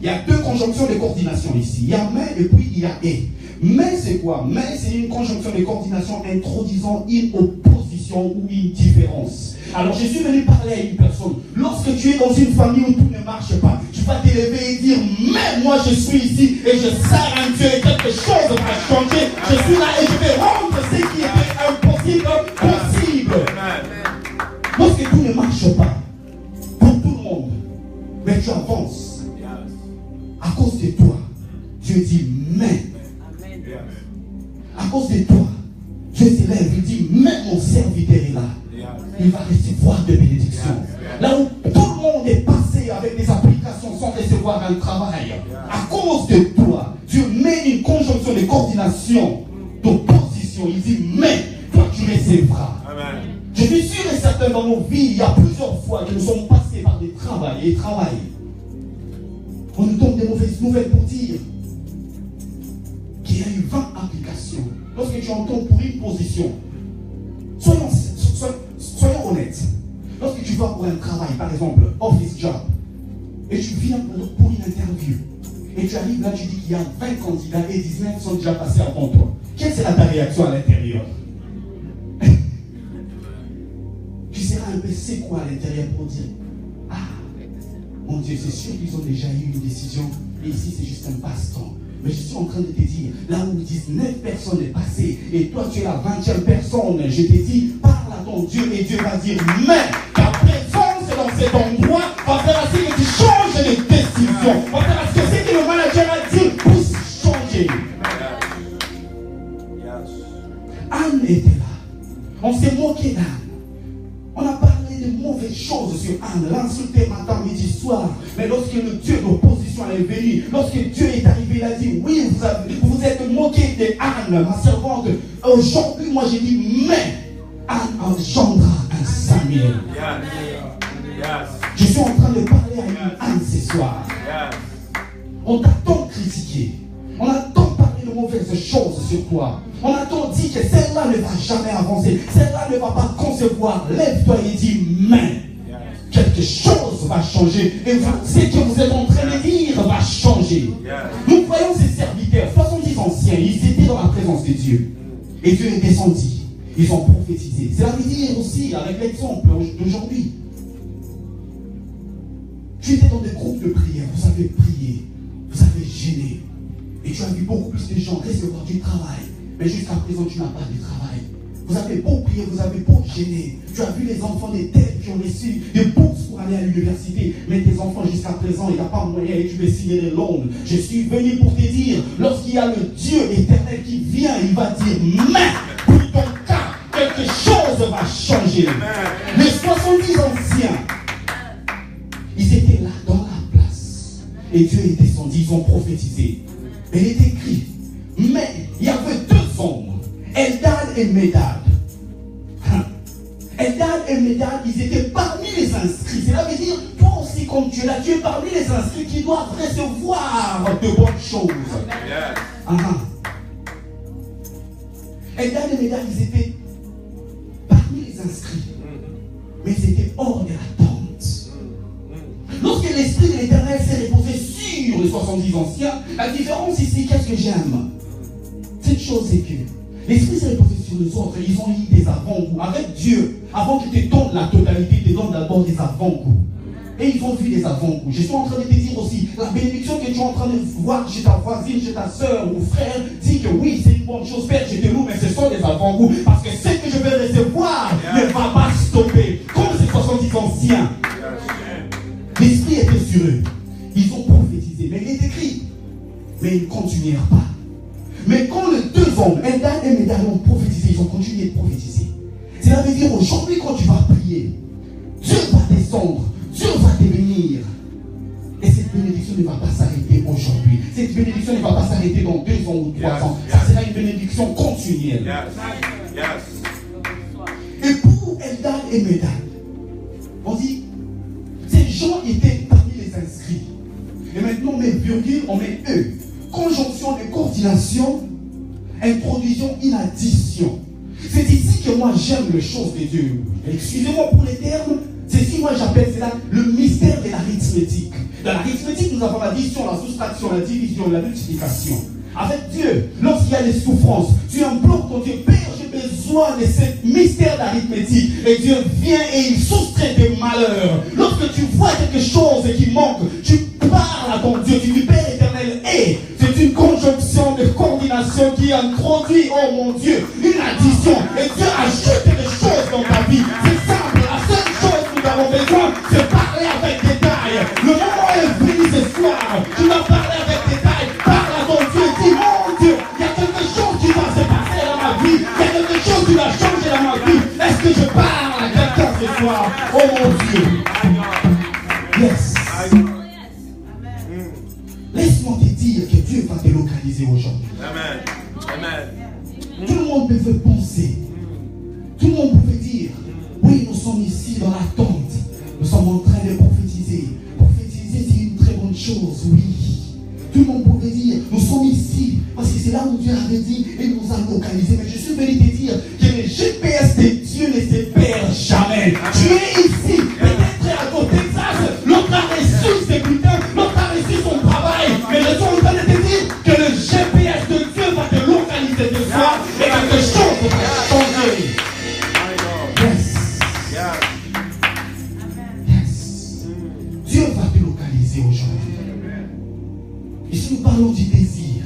Il y a deux conjonctions de coordination ici. Il y a mais et puis il y a et. Mais c'est quoi? Mais c'est une conjonction de coordination introduisant une opposition ou une différence. Alors je suis venu parler à une personne. Lorsque tu es dans une famille où tout ne marche pas, tu vas t'élever et dire mais moi je suis ici et je sers un Dieu et quelque chose va changer. Je suis là et je vais rendre ce qui était impossible possible. Lorsque tout ne marche pas pour tout le monde, mais tu avances. À cause de toi, Dieu dit mais. À cause de toi, Dieu se lève, il dit mais mon serviteur est là. Il va recevoir des bénédictions. Là où tout le monde est passé avec des applications sans recevoir un travail, à cause de toi, Dieu met une conjonction de coordination, d'opposition. Il dit mais toi tu recevras. Amen. Je suis sûr et certain dans nos vies, il y a plusieurs fois que nous sommes passés par des travails et travail. On nous donne des mauvaises nouvelles pour dire qu'il y a eu 20 applications. Lorsque tu entends pour une position, soyons honnêtes. Lorsque tu vas pour un travail, par exemple, office job, et tu viens pour une interview, et tu arrives là, tu dis qu'il y a 20 candidats et 19 sont déjà passés avant toi. Quelle sera ta réaction à l'intérieur? un peu c'est quoi à l'intérieur pour dire, ah, mon Dieu, c'est sûr qu'ils ont déjà eu une décision, et ici c'est juste un passe-temps. Mais je suis en train de te dire, là où 19 personnes est passé, et toi tu es la 20e personne, je te dis, parle à ton Dieu, et Dieu va dire, mais ta présence dans cet endroit va faire ainsi que tu changes de décision, va faire ainsi que ce que le manager a dit puisse changer. Anne était là, on s'est moqué d'Anne. On a parlé de mauvaises choses sur Anne, l'insulté matin, midi, soir. Mais lorsque le Dieu d'opposition est venu, lorsque Dieu est arrivé, il a dit, oui, vous êtes moqué de Anne, ma servante. Aujourd'hui, moi j'ai dit, mais Anne engendra un Samuel. Je suis en train de parler à une Anne ce soir. On t'a tant critiqué. On a tant parlé de mauvaises choses sur toi. On a tant dit que celle-là ne va jamais avancer. Celle-là ne va pas concevoir. Lève-toi et dis, mais quelque chose va changer. Et ce que vous êtes en train de dire va changer. Nous voyons ces serviteurs, 70 anciens, ils étaient dans la présence de Dieu. Et Dieu est descendu. Ils ont prophétisé. Cela veut dire aussi, avec l'exemple d'aujourd'hui, tu étais dans des groupes de prière, vous avez prié, vous avez gêné. Et tu as vu beaucoup plus de gens recevoir du travail. Mais jusqu'à présent, tu n'as pas de travail. Vous avez beau prier, vous avez beau gêner. Tu as vu les enfants des têtes qui ont reçu des bourses pour aller à l'université. Mais tes enfants, jusqu'à présent, il n'y a pas moyen et tu veux signer les loans. Je suis venu pour te dire, lorsqu'il y a le Dieu éternel qui vient, il va dire, mais pour ton cas, quelque chose va changer. Les 70 anciens, ils étaient là dans la place. Et Dieu est descendu, ils ont prophétisé. Et il est écrit, mais il y avait deux hommes, Eldad et Médad. Eldad et Médad, ils étaient parmi les inscrits. Cela veut dire, toi aussi comme tu es là, tu es parmi les inscrits qui doivent recevoir de bonnes choses. Eldad et Médad, ils étaient parmi les inscrits. Mais ils étaient hors de la tente. Lorsque l'Esprit de l'Éternel s'est reposé sur les 70 anciens, la différence ici, qu'est-ce que j'aime? Cette chose, c'est que l'Esprit s'est reposé sur les autres, ils ont eu des avant-goûts. Avec Dieu, avant qu'il te donne la totalité, il te donne d'abord des avant-goûts. Et ils ont vu des avant-goûts. Je suis en train de te dire aussi, la bénédiction que tu es en train de voir chez ta voisine, chez ta soeur ou frère, dis que oui, c'est une bonne chose, Père, je te loue, mais ce sont des avant-goûts. Parce que ce que je vais recevoir ne va pas stopper. Comme ces 70 anciens. L'Esprit était sur eux. Ils ont prophétisé. Mais il est écrit. Mais ils ne continuèrent pas. Mais quand les deux hommes, Eldad et Médad, ont prophétisé, ils ont continué de prophétiser. Cela veut dire aujourd'hui, quand tu vas prier, Dieu va descendre, Dieu va te bénir. Et cette bénédiction ne va pas s'arrêter aujourd'hui. Cette bénédiction ne va pas s'arrêter dans 2 ans ou 3 ans. Ça sera une bénédiction continuelle. Et pour Eldad et Médad, on dit, ces gens étaient parmi les inscrits. Et maintenant, on met virgule, on met eux. Conjonction de coordination, introduction, une addition. C'est ici que moi j'aime les choses de Dieu. Excusez-moi pour les termes, c'est ici moi j'appelle cela le mystère de l'arithmétique. Dans l'arithmétique, nous avons l'addition, la soustraction, la division, la multiplication. Avec Dieu, lorsqu'il y a des souffrances, tu implores ton Dieu, Père, j'ai besoin de ce mystère d'arithmétique. Et Dieu vient et il soustrait tes malheurs. Lorsque tu vois quelque chose qui manque, tu parles à ton Dieu, tu dis, Père éternel, et c'est une conjonction de coordination qui introduit, oh mon Dieu, une addition. Et Dieu ajoute des choses dans ta vie. C'est simple, la seule chose que nous avons besoin, c'est parler avec détail. Le moment est venu ce soir, tu vas parler avec détail. Parle à ton Dieu, dis, mon Dieu, il y a quelque chose qui va se passer dans ma vie. Il y a quelque chose qui va changer dans ma vie. Est-ce que je parle à quelqu'un ce soir? Oh mon Dieu. Yes. Laisse-moi te dire que Dieu va te localiser aujourd'hui. Amen. Amen. Tout le monde peut penser. Tout le monde pouvait dire, oui, nous sommes ici dans la tente. Nous sommes en train de prophétiser. Prophétiser, c'est une très bonne chose, oui. Tout le monde pouvait dire, nous sommes ici, parce que c'est là où Dieu avait dit, et nous a localisés. Mais je suis venu te dire que le GPS de Dieu ne se perd jamais. Tu es ici, peut-être à côté de ça, l'autre a reçu ses bulletins, l'autre a reçu son travail. Mais je suis en train de te dire que le GPS de Dieu va te localiser ce soir, et quelque chose va changer. Yes. Puisque nous parlons du désir.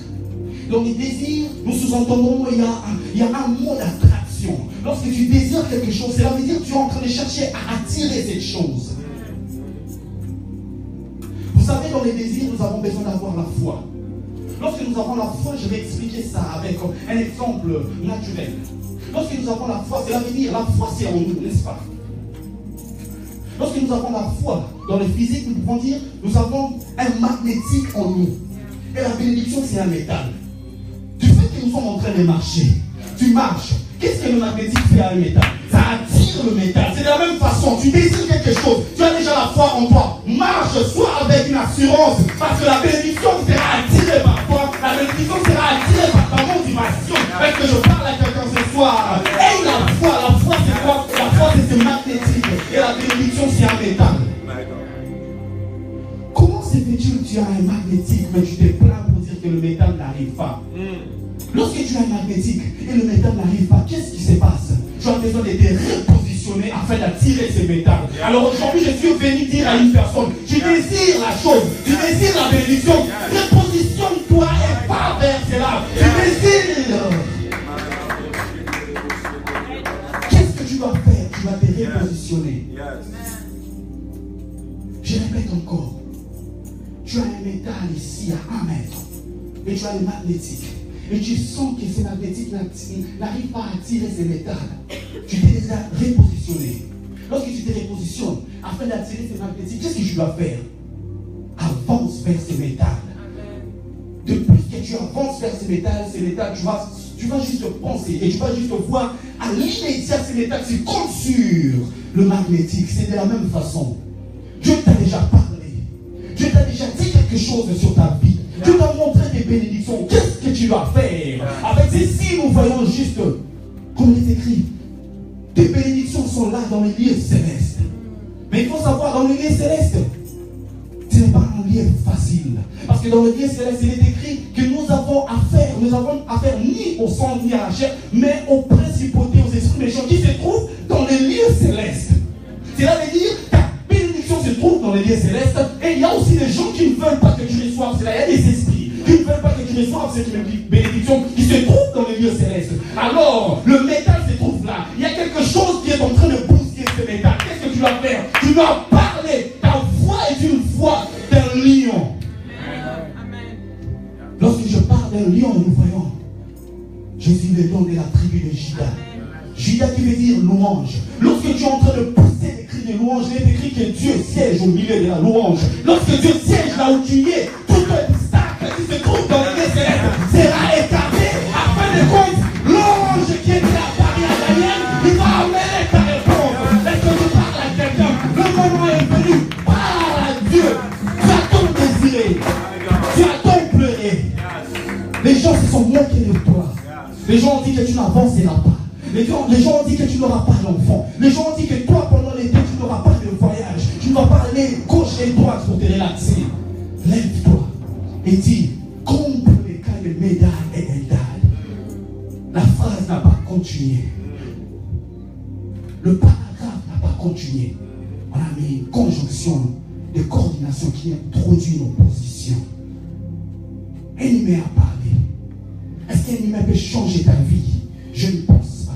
Dans les désirs, nous sous-entendons il y a un mot d'attraction. Lorsque tu désires quelque chose, cela veut dire que tu es en train de chercher à attirer cette chose. Vous savez, dans les désirs, nous avons besoin d'avoir la foi. Lorsque nous avons la foi, je vais expliquer ça avec un exemple naturel. Lorsque nous avons la foi, cela veut dire, la foi c'est en nous, n'est-ce pas? Lorsque nous avons la foi, dans le physique, nous pouvons dire, nous avons un magnétique en nous. Et la bénédiction, c'est un métal. Du fait que nous sommes en train de marcher, tu marches. Qu'est-ce que le magnétique fait à un métal? Ça attire le métal. C'est de la même façon. Tu désires quelque chose. Tu as déjà la foi en toi. Marche, sois avec une assurance. Parce que la bénédiction sera attirée par toi. La bénédiction sera attirée par ta motivation. Est-ce que je parle à quelqu'un ce soir? Et la foi c'est quoi? La foi c'est magnétique. Et la bénédiction c'est un métal. Comment se fait-il que tu as un magnétique mais tu te plains pour dire que le métal n'arrive pas? Lorsque tu as un magnétique et le métal n'arrive pas, qu'est-ce qui se passe? Tu as besoin de te repositionner afin d'attirer ce métal. Alors aujourd'hui, je suis venu dire à une personne, tu désires la chose, tu désires la bénédiction, repositionne-toi et pas vers cela. Tu désires. Qu'est-ce que tu dois faire? Tu vas te repositionner. Je répète encore, tu as un métal ici à 1 mètre et tu as le magnétique. Et tu sens que ce magnétique n'arrive pas à attirer ces métals. Tu t'es déjà repositionné. Lorsque tu te repositionnes, afin d'attirer ces magnétiques, qu'est-ce que tu dois faire? Avance vers ces métals. Depuis que tu avances vers ces métals, tu vas juste penser et tu vas juste voir à l'immédiat ces métals se comptent sur le magnétique. C'est de la même façon. Dieu t'a déjà parlé. Dieu t'a déjà dit quelque chose sur ta vie. Dieu t'a montré des bénédictions. Qu'est-ce que tu dois faire? Avec ceci, nous voyons juste, comme il est écrit, tes bénédictions sont là dans les lieux célestes. Mais il faut savoir, dans les lieux célestes, ce n'est pas un lieu facile. Parce que dans le lieu céleste, il est écrit que nous avons affaire ni au sang ni à la chair, mais aux principautés, aux esprits méchants qui se trouvent dans les lieux célestes. Cela veut dire se trouve dans les lieux célestes, et il y a aussi des gens qui ne veulent pas que tu reçoives cela. Il y a des esprits qui ne veulent pas que tu reçoives cette bénédiction qui se trouve dans les lieux célestes. Alors, le métal se trouve là. Il y a quelque chose qui est en train de bousiller ce métal. Qu'est-ce que tu dois faire? Tu dois parler. Ta voix est une voix d'un lion. Amen. Lorsque je parle d'un lion, nous voyons Jésus le don de la tribu de Juda. Juda qui veut dire louange. Lorsque tu es en train de pousser des cris de louange, il est écrit que Dieu siège au milieu de la louange. Lorsque Dieu siège là où tu es, tout obstacle qui se trouve dans les célestes sera écarté afin de compte. L'ange qui était à Paris à Daniel, il va amener ta réponse. Est-ce que tu parles à quelqu'un? Le moment est venu. Parle à Dieu. Tu as tant désiré. Tu as tant pleuré. Les gens se sont moqués de toi. Les gens ont dit que tu n'avanceras pas. Les gens ont dit que tu n'auras pas d'enfant. Les gens ont dit que toi, pendant l'été, tu n'auras pas de voyage. Tu ne vas pas aller gauche et droite pour te relaxer. Lève-toi et dis, comble les cas de Médad et Eldad. La phrase n'a pas continué. Le paragraphe n'a pas continué. On a mis une conjonction de coordination qui introduit une opposition. Un humain a parlé. Est-ce qu'un humain peut changer ta vie? Je ne pense pas.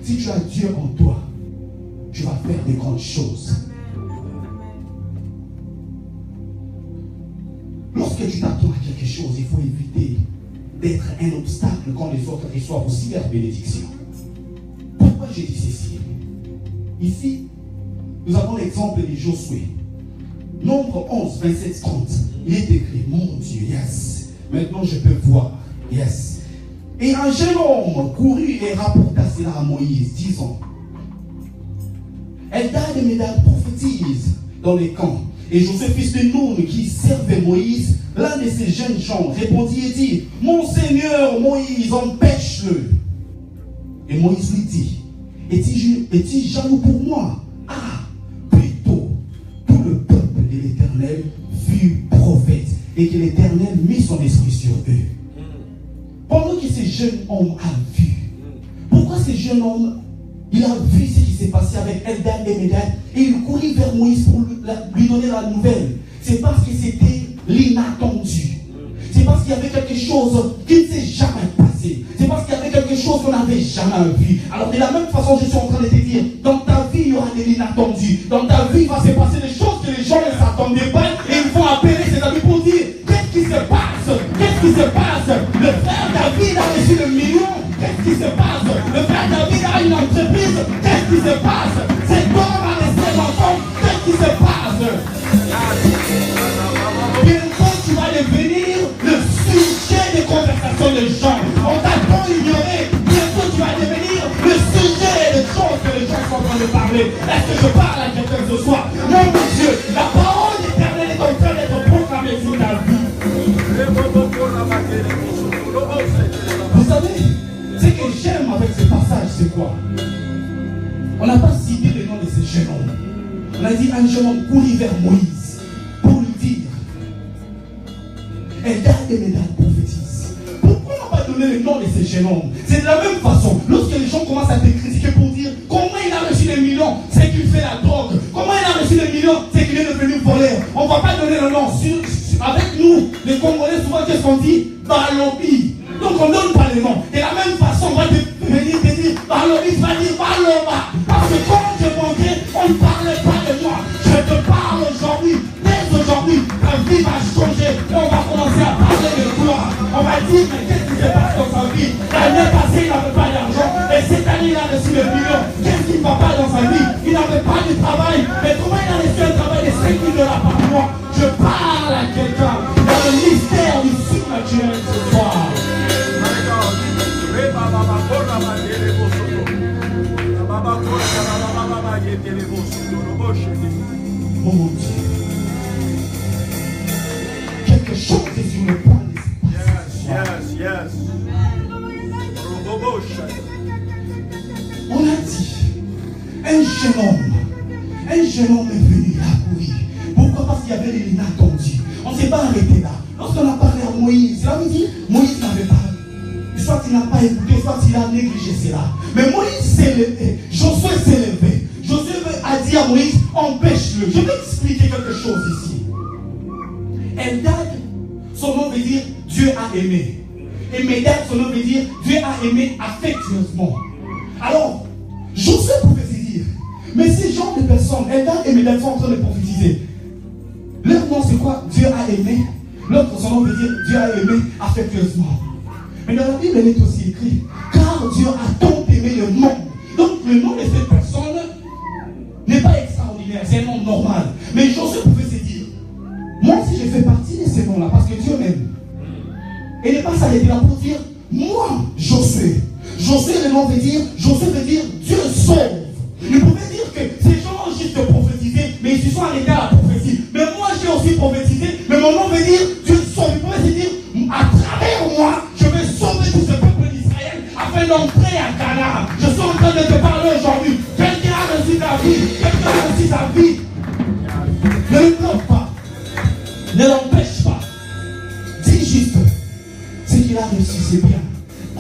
Si tu as Dieu en toi, tu vas faire des grandes choses. Lorsque tu t'attends à quelque chose, il faut éviter d'être un obstacle quand les autres reçoivent aussi leur bénédiction. Pourquoi j'ai dit ceci? Ici, nous avons l'exemple de Josué. Nombre 11, 27, 30. Il est écrit, mon Dieu, yes. Maintenant je peux voir, yes. Et un jeune homme courut et rapporta cela à Moïse, disant, Eldad et Médad prophétisent dans les camps. Et Joseph, fils de Noun, qui servait Moïse, l'un de ces jeunes gens, répondit et dit, mon Seigneur Moïse, empêche-le. Et Moïse lui dit, es-tu jaloux pour moi? Ah, plutôt, tout le peuple de l'Éternel fut prophète, et que l'Éternel mit son esprit sur eux. Pendant que ce jeune homme a vu, pourquoi ce jeune homme, il a vu ce qui s'est passé avec Eldad et Médad, et il courut vers Moïse pour lui donner la nouvelle? C'est parce que c'était l'inattendu. C'est qu'il y avait quelque chose qui ne s'est jamais passé. C'est parce qu'il y avait quelque chose qu'on n'avait jamais vu. Alors de la même façon, je suis en train de te dire, dans ta vie, il y aura de l'inattendus. Dans ta vie, il va se passer des choses que les gens ne s'attendaient pas. Et ils vont appeler ses amis pour dire, qu'est-ce qui se passe? Qu'est-ce qui se passe? Le frère David a reçu le million. Qu'est-ce qui se passe? Le frère David a une entreprise. Qu'est-ce qui se passe? Cet homme a resté l'enfant. Qu'est-ce qui se passe? Bientôt tu vas devenir le sujet des conversations des gens. On t'a tant ignoré. Bientôt tu vas devenir le sujet des choses que les gens sont en train de parler. Est-ce que je parle à quelqu'un ce soir? Non, mon Dieu, la parole éternelle est en train d'être proclamée sur ta vie. Vous savez, ce que j'aime avec ce passage, c'est quoi? On n'a pas cité le nom de ce jeune homme. On a dit un jeune homme couru vers Moïse pour lui dire, Eldad et Médad prophétise. Pourquoi on n'a pas donné le nom de ce jeune homme? C'est de la même façon. Lorsque les gens commencent à te critiquer pour dire comment il a reçu des millions, c'est qu'il fait la drogue. Comment il a reçu des millions, c'est qu'il est devenu voleur. On ne va pas donner le nom. Avec nous, les Congolais, souvent, qu'est-ce qu'on dit? Balobi. Donc on ne donne pas le nom. De la même façon, on va venir te dire Balobi, tu vas dire Baloba. Parce que quand je montais, on ne parlait pas de moi. Je te parle aujourd'hui. Dès aujourd'hui, ta vie va changer. Et on va commencer à parler de gloire. On va dire, mais qu'est-ce qui se passe dans sa vie? L'année passée, il n'avait pas d'argent. Et cette année, il a reçu le million. Qu'est-ce qui ne va pas dans sa vie? Il n'avait pas de travail. Mais comment il a reçu un travail de 5 000 $ par mois? Je parle à quelqu'un dans le mystère du surnaturel ce soir. Mon Dieu, quelque chose est sur le point de se passer. Yes. On a dit, un jeune homme est venu là courir. Pourquoi? Parce qu'il y avait des inattendus. On ne s'est pas arrêté là. Lorsqu'on a parlé à Moïse, cela veut dire Moïse n'avait pas. Soit il n'a pas écouté, soit il a négligé cela. Mais Moïse s'est levé. Josué s'est levé. Josué a dit à Moïse, empêche-le. Je vais expliquer quelque chose ici. Eldad, son nom veut dire Dieu a aimé. Et Médad, son nom veut dire Dieu a aimé affectueusement. Alors, Josué pouvait se dire, mais ces gens de personnes, Eldad et Médad sont en train de prophétiser. Leur nom c'est quoi? Dieu a aimé. L'autre, son nom veut dire Dieu a aimé affectueusement. Mais dans la Bible, il est aussi écrit, car Dieu a tant aimé le monde. Donc le nom de cette personne n'est pas extraordinaire, c'est un nom normal. Mais Josué pouvait se dire, moi aussi je fais partie de ces noms-là, parce que Dieu m'aime. Et ne pas s'arrêter là pour dire, moi, Josué. Josué, le nom veut dire, Josué veut dire Dieu sauve. Il pouvait dire que ces gens ont juste prophétisé, mais ils se sont arrêtés à la prophétie. Mais moi j'ai aussi prophétisé, mais mon nom veut dire Dieu sauve. Il pouvait se dire, à travers moi, je vais sauver tout ce peuple d'Israël afin d'entrer à Canaan. Je suis en train de te parler aujourd'hui. Quelqu'un a reçu ta vie, quelqu'un a reçu sa vie. Ne le bloque pas, ne l'empêche pas. Dis juste, ce qu'il a reçu, c'est bien.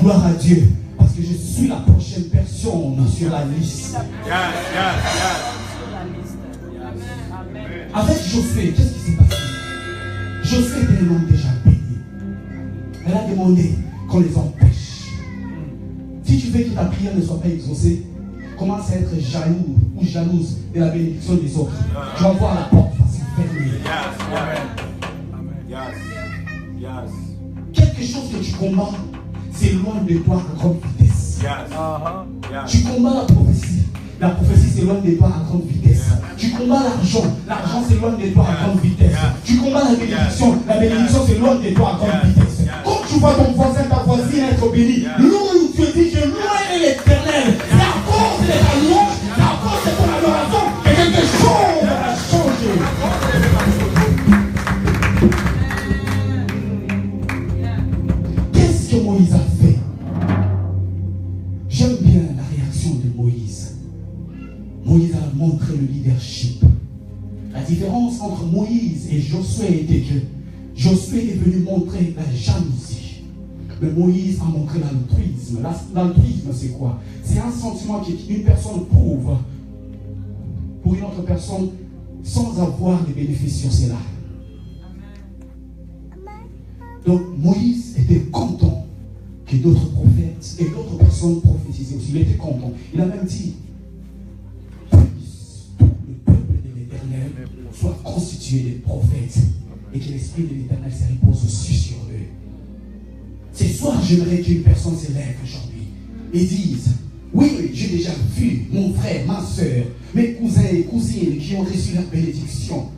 Gloire à Dieu, parce que je suis la prochaine personne sur la liste. Avec Josué, qu'est-ce qui s'est passé? Josué était un homme déjà béni. Elle a demandé qu'on les empêche. Si tu veux que ta prière ne soit pas exaucée, commence à être jaloux ou jalouse de la bénédiction des autres. Tu vas voir la porte facile fermée. Quelque chose que tu combats, c'est loin de toi à grande vitesse. Tu combats la prophétie. La prophétie s'éloigne de toi à grande vitesse. Tu combats l'argent. L'argent s'éloigne de toi à grande vitesse. Tu combats la bénédiction s'éloigne de toi à grande vitesse. Quand tu vois ton voisin, ta voisine être bénie, loue, tu te dis, je loue l'Éternel. C'est à cause de ta louange, c'est à cause de ton adoration que quelque chose va changer. Qu'est-ce que Moïse a fait? J'aime bien la réaction de Moïse. Moïse a montré le leadership. La différence entre Moïse et Josué était que Josué est venu montrer la jalousie. Mais Moïse a montré l'altruisme. L'altruisme, c'est quoi? C'est un sentiment qu'une personne prouve pour une autre personne sans avoir des bénéfices sur cela. Donc Moïse était content que d'autres prophètes et d'autres personnes prophétisaient aussi. Il était content. Il a même dit, puisse tout le peuple de l'Éternel soit constitué de prophètes et que l'Esprit de l'Éternel se repose aussi sur eux. Ce soir, j'aimerais qu'une personne se lève aujourd'hui et dise, oui, j'ai déjà vu mon frère, ma soeur, mes cousins et cousines qui ont reçu la bénédiction.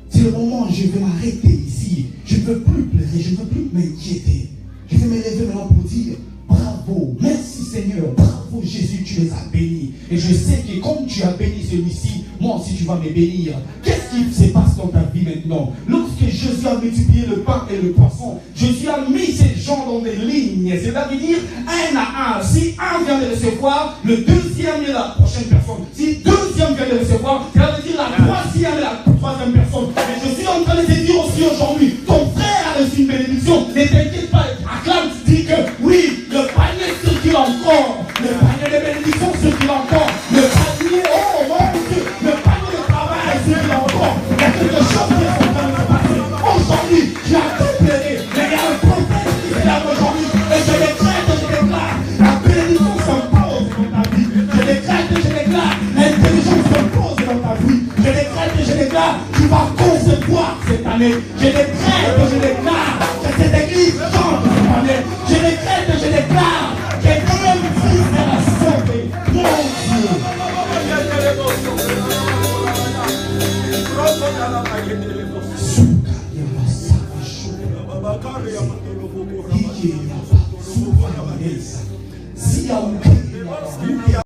C'est le moment où je vais m'arrêter ici. Je ne veux plus pleurer, je ne veux plus m'inquiéter. Je vais me lever maintenant pour dire, bravo, merci Seigneur, bravo Jésus, tu les as bénis. Et je sais que comme tu as béni celui-ci, moi aussi tu vas me bénir. Qu'est-ce qui se passe dans ta vie maintenant? Lorsque Jésus a multiplié le pain et le poisson, Jésus a mis ces gens dans des lignes, c'est-à-dire un à un. Si un vient de recevoir, le deuxième est la prochaine personne. Si le deuxième vient de recevoir, ça veut dire la troisième est la troisième personne. Et je suis en train de te dire aussi aujourd'hui, ton frère a reçu une bénédiction, ne t'inquiète pas, acclame, dis que oui, le panier circule encore, le panier de bénédiction circule encore, le panier, oh mon Dieu, le panier de travail circule encore. Il y a quelque chose qui est en train de se passer. Aujourd'hui, tu as tout plaidé, mais il y a un prophète qui se lève aujourd'hui, et je décrète, je déclare, la bénédiction s'impose dans ta vie. Je décrète et je déclare, l'intelligence s'impose dans ta vie. Je décrète et je déclare, tu vas concevoir cette année. Je décrète et je déclare que cette église change cette année. Je décrète et je déclare que Dieu Fils sera sauvé. Mon Dieu. Si